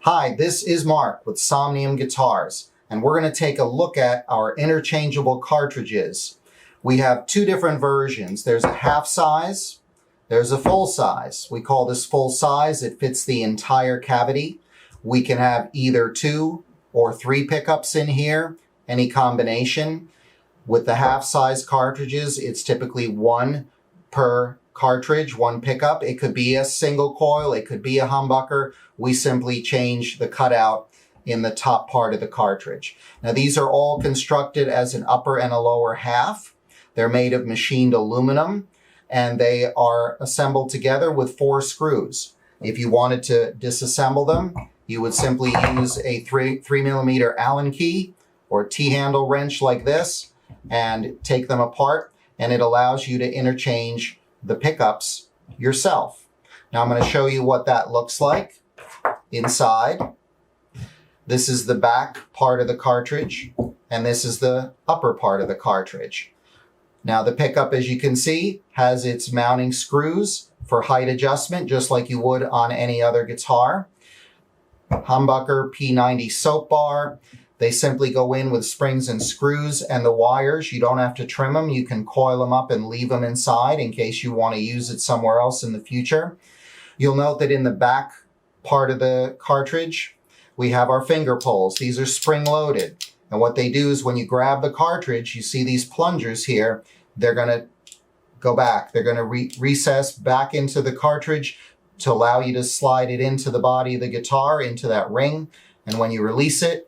Hi, this is Mark with Somnium Guitars, and we're going to take a look at our interchangeable cartridges. We have two different versions. There's a half size, there's a full size. We call this full size. It fits the entire cavity. We can have either 2 or 3 pickups in here, any combination. With the half size cartridges, it's typically 1 per cartridge, 1 pickup. It could be a single coil, it could be a humbucker. We simply change the cutout in the top part of the cartridge. Now these are all constructed as an upper and a lower half. They're made of machined aluminum and they are assembled together with 4 screws. If you wanted to disassemble them, you would simply use a 3mm Allen key or T-handle wrench like this and take them apart, and it allows you to interchange the pickups yourself. Now I'm going to show you what that looks like inside. This is the back part of the cartridge, and this is the upper part of the cartridge. Now the pickup, as you can see, has its mounting screws for height adjustment, just like you would on any other guitar. Humbucker P90 soap bar. They simply go in with springs and screws, and the wires, you don't have to trim them. You can coil them up and leave them inside in case you want to use it somewhere else in the future. You'll note that in the back part of the cartridge, we have our finger pulls. These are spring-loaded. And what they do is when you grab the cartridge, you see these plungers here. They're going to go back. They're going to recess back into the cartridge to allow you to slide it into the body of the guitar, into that ring. And when you release it,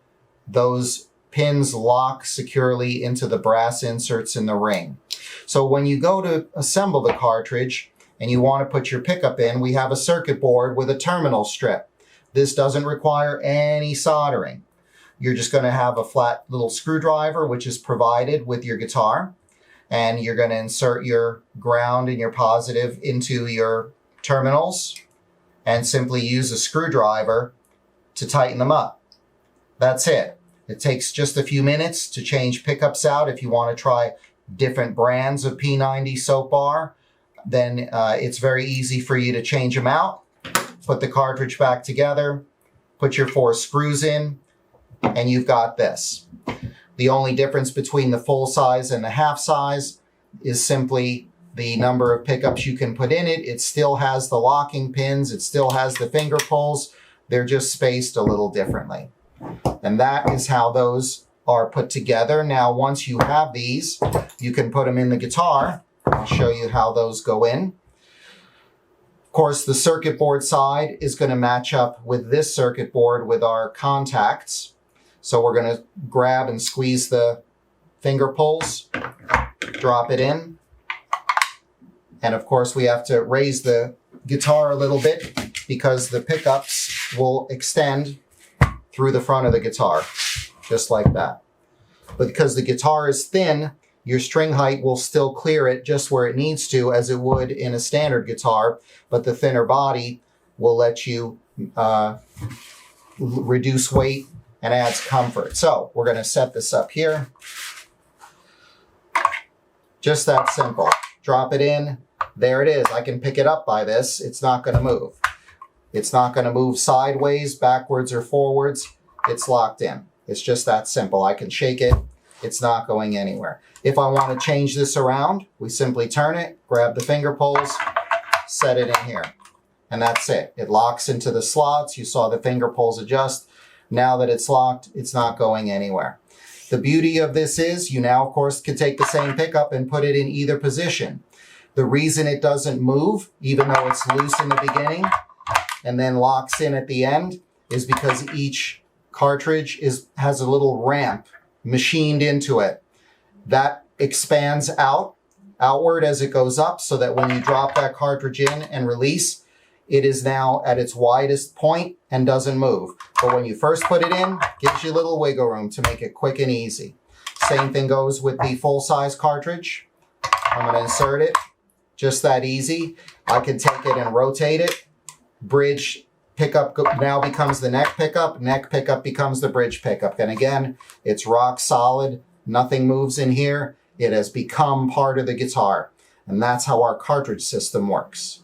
those pins lock securely into the brass inserts in the ring. So when you go to assemble the cartridge and you want to put your pickup in, we have a circuit board with a terminal strip. This doesn't require any soldering. You're just going to have a flat little screwdriver, which is provided with your guitar, and you're going to insert your ground and your positive into your terminals and simply use a screwdriver to tighten them up. That's it. It takes just a few minutes to change pickups out. If you want to try different brands of P90 soap bar, then it's very easy for you to change them out. Put the cartridge back together, put your 4 screws in, and you've got this. The only difference between the full size and the half size is simply the number of pickups you can put in it. It still has the locking pins, it still has the finger pulls. They're just spaced a little differently. And that is how those are put together. Now, once you have these, you can put them in the guitar. I'll show you how those go in. Of course, the circuit board side is going to match up with this circuit board with our contacts. So we're going to grab and squeeze the finger pulls, drop it in. And of course, we have to raise the guitar a little bit because the pickups will extend through the front of the guitar, just like that. But because the guitar is thin, your string height will still clear it just where it needs to, as it would in a standard guitar, but the thinner body will let you reduce weight and adds comfort. So we're going to set this up here. Just that simple. Drop it in. There it is. I can pick it up by this. It's not going to move. It's not going to move sideways, backwards, or forwards. It's locked in. It's just that simple. I can shake it. It's not going anywhere. If I want to change this around, we simply turn it, grab the finger pulls, set it in here. And that's it. It locks into the slots. You saw the finger pulls adjust. Now that it's locked, it's not going anywhere. The beauty of this is you now, of course, can take the same pickup and put it in either position. The reason it doesn't move, even though it's loose in the beginning, and then locks in at the end, is because each cartridge has a little ramp machined into it. That expands outward as it goes up, so that when you drop that cartridge in and release, it is now at its widest point and doesn't move. But when you first put it in, it gives you a little wiggle room to make it quick and easy. Same thing goes with the full-size cartridge. I'm going to insert it. Just that easy. I can take it and rotate it. Bridge pickup now becomes the neck pickup becomes the bridge pickup. And again, it's rock solid. Nothing moves in here. It has become part of the guitar. And that's how our cartridge system works.